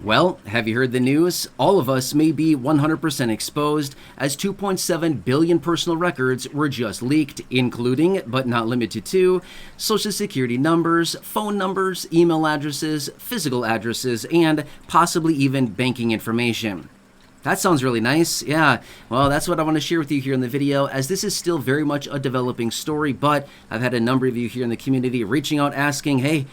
Well, have you heard the news? All of us may be 100% exposed as 2.7 billion personal records were just leaked, including, but not limited to, social security numbers, phone numbers, email addresses, physical addresses, and possibly even banking information. That sounds really nice. Yeah, well, that's what I want to share with you here in the video, as this is still very much a developing story, but I've had a number of you here in the community reaching out asking, hey,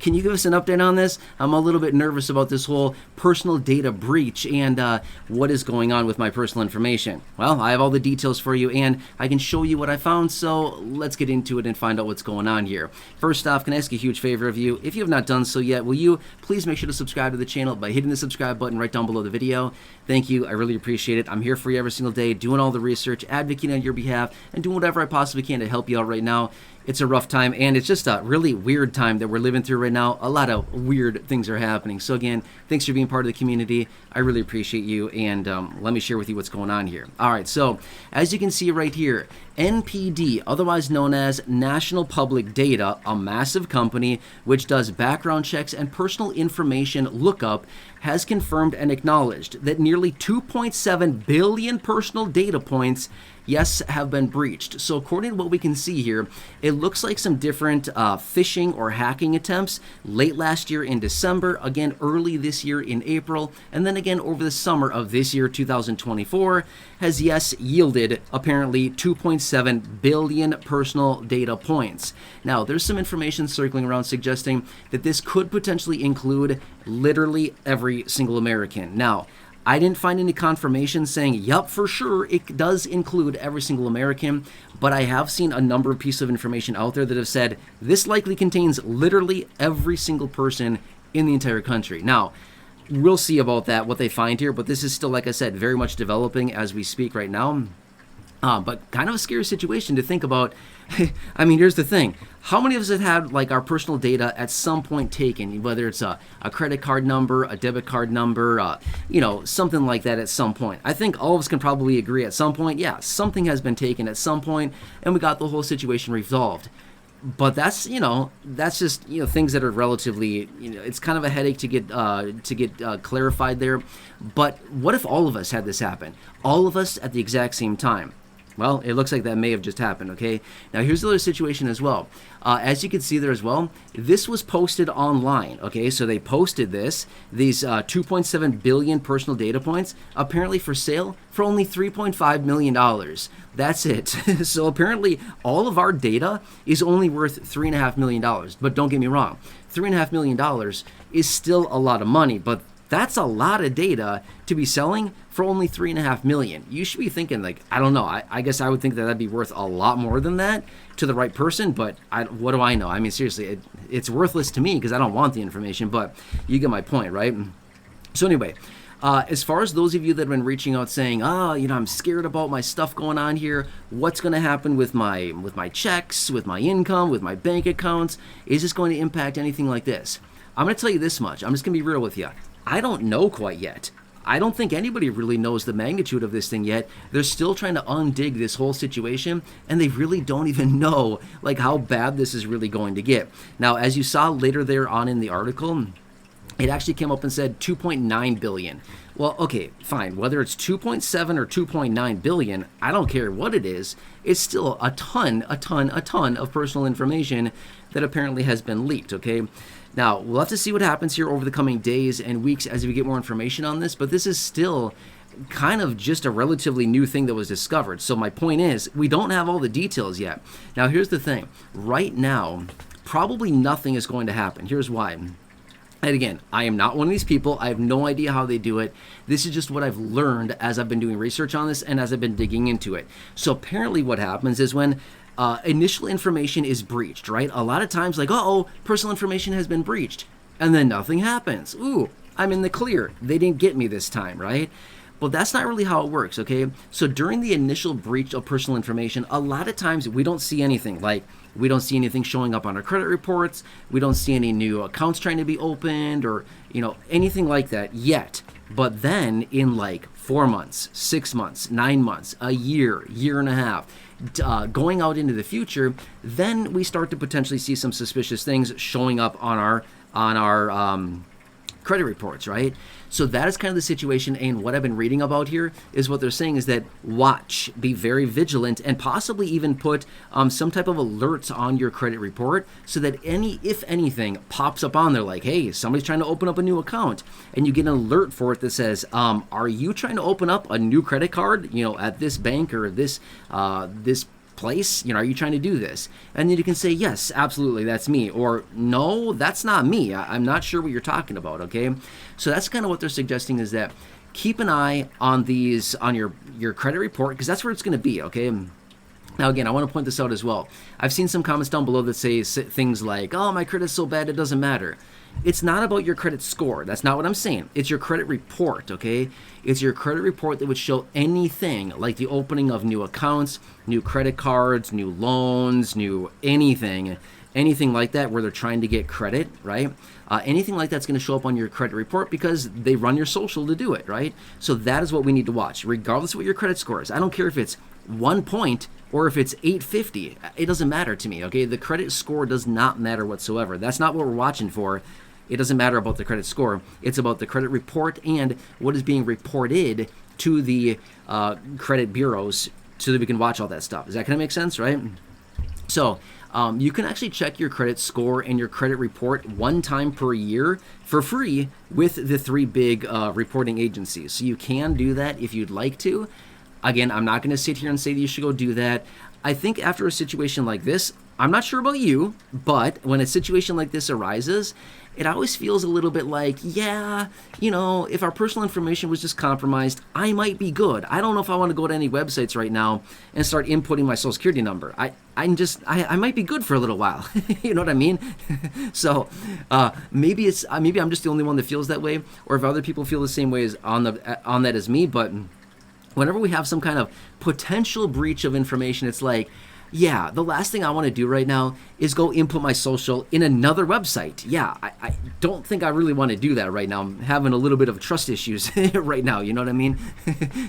can you give us an update on this? I'm a little bit nervous about this whole personal data breach and what is going on with my personal information. Well, I have all the details for you, and I can show you what I found, so let's get into it and find out what's going on here. First off, can I ask a huge favor of you? If you have not done so yet, will you please make sure to subscribe to the channel by hitting the subscribe button right down below the video. Thank you. I really appreciate it. I'm here for you every single day, doing all the research, advocating on your behalf, and doing whatever I possibly can to help you out right now. It's a rough time, and it's just a really weird time that we're living through right now. A lot of weird things are happening. So again, thanks for being part of the community. I really appreciate you, and let me share with you what's going on here. All right, so as you can see right here, NPD, otherwise known as National Public Data, a massive company which does background checks and personal information lookup, has confirmed and acknowledged that nearly 2.7 billion personal data points, yes, have been breached. So according to what we can see here, it looks like some different phishing or hacking attempts late last year in December, again early this year in April, and then again over the summer of this year, 2024, has yes yielded apparently 2.7 billion personal data points. Now, there's some information circling around suggesting that this could potentially include literally every single American. Now, I didn't find any confirmation saying, yup, for sure, it does include every single American, but I have seen a number of pieces of information out there that have said this likely contains literally every single person in the entire country. Now, we'll see about that, what they find here, but this is still, like I said, very much developing as we speak right now. But kind of a scary situation to think about. I mean, here's the thing. How many of us have had like our personal data at some point taken, whether it's a credit card number, a debit card number, something like that at some point? I think all of us can probably agree at some point, yeah, something has been taken at some point and we got the whole situation resolved. But that's just things that are relatively, it's kind of a headache to get clarified there. But what if all of us had this happen? All of us at the exact same time? Well, it looks like that may have just happened, okay? Now, here's the other situation as well. As you can see there as well, this was posted online, okay? So they posted these 2.7 billion personal data points, apparently for sale for only $3.5 million. That's it. So apparently all of our data is only worth $3.5 million. But don't get me wrong, $3.5 million is still a lot of money, but that's a lot of data to be selling for only $3.5 million. You should be thinking, like, I don't know. I guess I would think that that'd be worth a lot more than that to the right person. But what do I know? I mean, seriously, it's worthless to me because I don't want the information. But you get my point, right? So anyway, as far as those of you that have been reaching out saying, I'm scared about my stuff going on here. What's going to happen with my checks, with my income, with my bank accounts? Is this going to impact anything like this? I'm going to tell you this much. I'm just going to be real with you. I don't know quite yet. I don't think anybody really knows the magnitude of this thing yet. They're still trying to undig this whole situation, and they really don't even know like how bad this is really going to get. Now, as you saw later there on in the article, it actually came up and said 2.9 billion. Well, okay, fine. Whether it's 2.7 or 2.9 billion, I don't care what it is. It's still a ton of personal information that apparently has been leaked, okay? Now, we'll have to see what happens here over the coming days and weeks as we get more information on this, but this is still kind of just a relatively new thing that was discovered. So my point is, we don't have all the details yet. Now, here's the thing. Right now, probably nothing is going to happen. Here's why. And again, I am not one of these people. I have no idea how they do it. This is just what I've learned as I've been doing research on this and as I've been digging into it. So apparently what happens is when initial information is breached, right? A lot of times like, personal information has been breached. And then nothing happens. Ooh, I'm in the clear. They didn't get me this time, right? But that's not really how it works, okay? So during the initial breach of personal information, a lot of times we don't see anything. Like, we don't see anything showing up on our credit reports. We don't see any new accounts trying to be opened or, anything like that yet. But then in like 4 months, 6 months, 9 months, a year, year and a half, going out into the future, then we start to potentially see some suspicious things showing up on our credit reports, right? So that is kind of the situation, and what I've been reading about here is what they're saying is that watch, be very vigilant, and possibly even put some type of alerts on your credit report so that if anything pops up on there, like, hey, somebody's trying to open up a new account, and you get an alert for it that says, are you trying to open up a new credit card, at this bank or this place, are you trying to do this? And then you can say, yes, absolutely, that's me, or no, that's not me, I'm not sure what you're talking about. Okay, so that's kind of what they're suggesting, is that keep an eye on these on your credit report, because that's where it's going to be. Okay, now again, I want to point this out as well. I've seen some comments down below that say things like, oh, my credit's so bad it doesn't matter. It's not about your credit score. That's not what I'm saying. It's your credit report, okay? It's your credit report that would show anything like the opening of new accounts, new credit cards, new loans, new anything like that where they're trying to get credit, right? Anything like that's going to show up on your credit report because they run your social to do it, right? So that is what we need to watch, regardless of what your credit score is. I don't care if it's 1 point or if it's 850. It doesn't matter to me, okay? The credit score does not matter whatsoever. That's not what we're watching for. It doesn't matter about the credit score. It's about the credit report and what is being reported to the credit bureaus so that we can watch all that stuff. Does that kind of make sense, right? So you can actually check your credit score and your credit report 1 time per year for free with the 3 big reporting agencies. So you can do that if you'd like to. Again, I'm not going to sit here and say that you should go do that. I think after a situation like this, I'm not sure about you, but when a situation like this arises, it always feels a little bit like, yeah, if our personal information was just compromised, I might be good. I don't know if I want to go to any websites right now and start inputting my social security number. I might be good for a little while. You know what I mean? So maybe I'm just the only one that feels that way, or if other people feel the same way as on that as me. But whenever we have some kind of potential breach of information, it's like, yeah, the last thing I want to do right now is go input my social in another website. Yeah, I don't think I really want to do that right now. I'm having a little bit of trust issues right now, you know what I mean?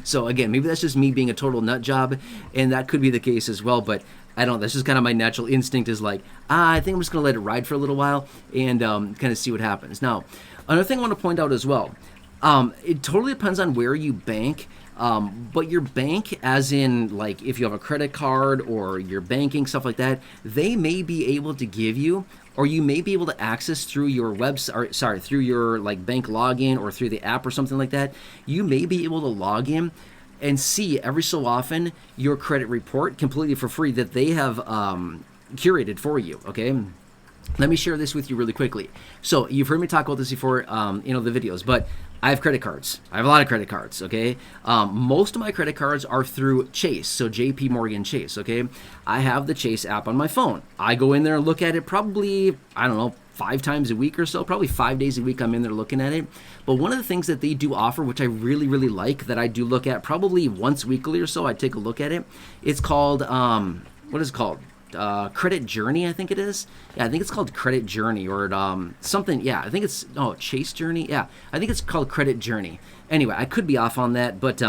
So again, maybe that's just me being a total nut job, and that could be the case as well, but that's just kind of my natural instinct is like, I think I'm just going to let it ride for a little while and kind of see what happens. Now, another thing I want to point out as well, it totally depends on where you bank. But your bank, as in like if you have a credit card or your banking, stuff like that, they may be able to give you, or you may be able to access through your through your like bank login or through the app or something like that. You may be able to log in and see every so often your credit report completely for free that they have curated for you. Okay. Let me share this with you really quickly. So you've heard me talk about this before, the videos, but I have credit cards. I have a lot of credit cards, okay? Most of my credit cards are through Chase, so JP Morgan Chase, okay? I have the Chase app on my phone. I go in there and look at it probably, 5 times a week or so, probably 5 days a week I'm in there looking at it. But one of the things that they do offer, which I really, really like, that I do look at probably once weekly or so, I take a look at it. It's called, what is it called? Credit Journey, I think it is. Yeah, I think it's called Credit Journey or something. Yeah, I think it's Chase Journey. Yeah, I think it's called Credit Journey. Anyway, I could be off on that, but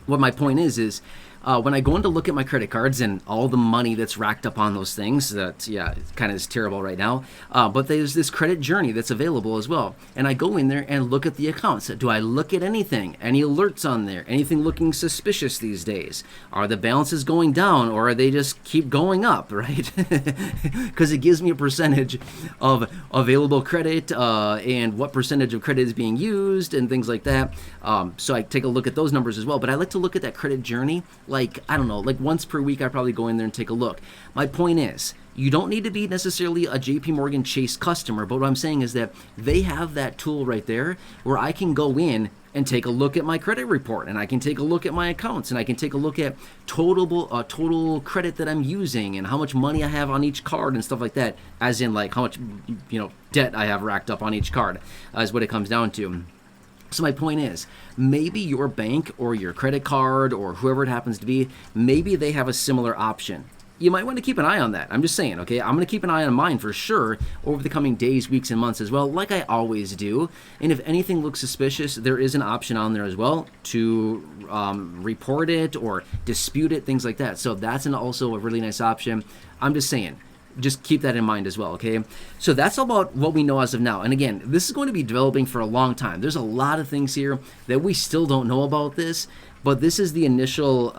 what my point is when I go in to look at my credit cards and all the money that's racked up on those things, that it kind of is terrible right now. But there's this Credit Journey that's available as well, and I go in there and look at the accounts. Do I look at anything? Any alerts on there? Anything looking suspicious these days? Are the balances going down, or are they just keep going up? Right? Because it gives me a percentage of available credit and what percentage of credit is being used and things like that. So I take a look at those numbers as well. But I like to look at that Credit Journey. Like once per week, I probably go in there and take a look. My point is, you don't need to be necessarily a JP Morgan Chase customer, but what I'm saying is that they have that tool right there where I can go in and take a look at my credit report, and I can take a look at my accounts, and I can take a look at total credit that I'm using and how much money I have on each card and stuff like that, as in like how much debt I have racked up on each card is what it comes down to. So my point is, maybe your bank or your credit card or whoever it happens to be, maybe they have a similar option. You might want to keep an eye on that. I'm just saying, okay? I'm going to keep an eye on mine for sure over the coming days, weeks, and months as well, like I always do. And if anything looks suspicious, there is an option on there as well to report it or dispute it, things like that. So that's also a really nice option. I'm just saying, just keep that in mind as well, okay? So that's about what we know as of now. And again, this is going to be developing for a long time. There's a lot of things here that we still don't know about this, but this is the initial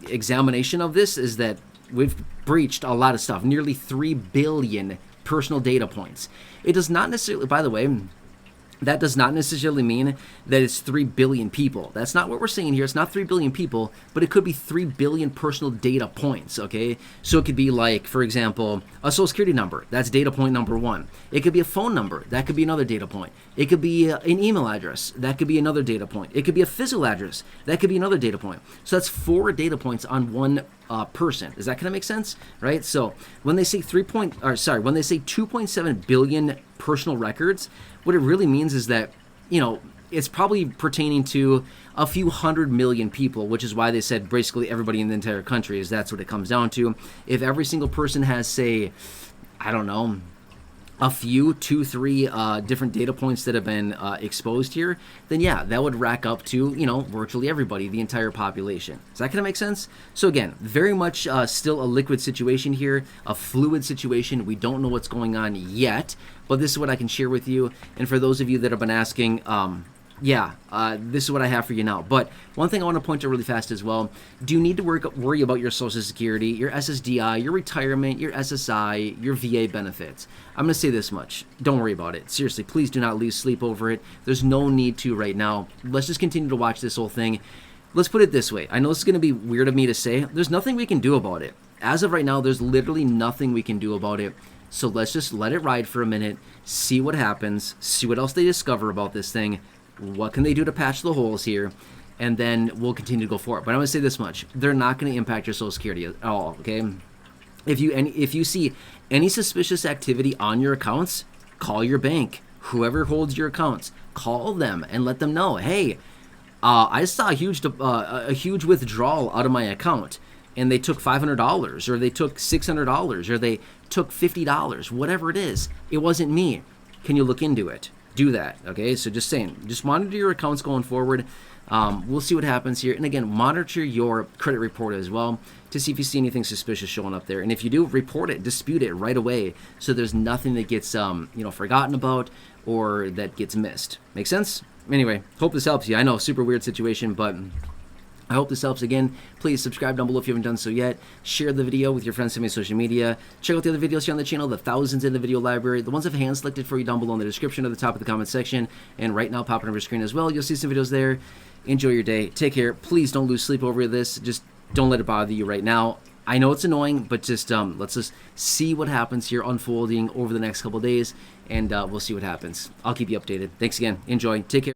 examination of this, is that we've breached a lot of stuff, nearly 3 billion personal data points. It does not necessarily, by the way, that does not necessarily mean that it's 3 billion people. That's not what we're saying here. It's not 3 billion people, but it could be 3 billion personal data points, okay? So it could be like, for example, a social security number. That's data point number 1. It could be a phone number. That could be another data point. It could be an email address. That could be another data point. It could be a physical address. That could be another data point. So that's 4 data points on one person. Does that kind of make sense? Right? So when they say 2.7 billion personal records, what it really means is that, it's probably pertaining to a few 100 million people, which is why they said basically everybody in the entire country, is that's what it comes down to. If every single person has, say, I don't know, a few, 2, 3 different data points that have been exposed here, then yeah, that would rack up to, virtually everybody, the entire population. Does that kind of make sense? So again, very much still a liquid situation here, a fluid situation. We don't know what's going on yet, but this is what I can share with you. And for those of you that have been asking, this is what I have for you now. But one thing I want to point out really fast as well, do you need to worry about your Social Security, your SSDI, your retirement, your SSI, your VA benefits? I'm going to say this much. Don't worry about it. Seriously, please do not lose sleep over it. There's no need to right now. Let's just continue to watch this whole thing. Let's put it this way. I know this is going to be weird of me to say. There's nothing we can do about it. As of right now, there's literally nothing we can do about it. So let's just let it ride for a minute, see what happens, see what else they discover about this thing. What can they do to patch the holes here? And then we'll continue to go forward. But I'm going to say this much. They're not going to impact your Social Security at all, okay? If you see any suspicious activity on your accounts, call your bank. Whoever holds your accounts, call them and let them know, hey, I saw a huge withdrawal out of my account, and they took $500, or they took $600, or they took $50, whatever it is. It wasn't me. Can you look into it? Do that, okay? So just saying, just monitor your accounts going forward. We'll see what happens here. And again, monitor your credit report as well to see if you see anything suspicious showing up there. And if you do, report it, dispute it right away, so there's nothing that gets forgotten about or that gets missed. Make sense? Anyway, hope this helps you. I know, super weird situation, but I hope this helps. Again, please subscribe down below if you haven't done so yet. Share the video with your friends on social media. Check out the other videos here on the channel, the thousands in the video library. The ones I've hand selected for you down below in the description or the top of the comment section. And right now, popping over your screen as well. You'll see some videos there. Enjoy your day. Take care. Please don't lose sleep over this. Just don't let it bother you right now. I know it's annoying, but just let's just see what happens here unfolding over the next couple days, and we'll see what happens. I'll keep you updated. Thanks again. Enjoy. Take care.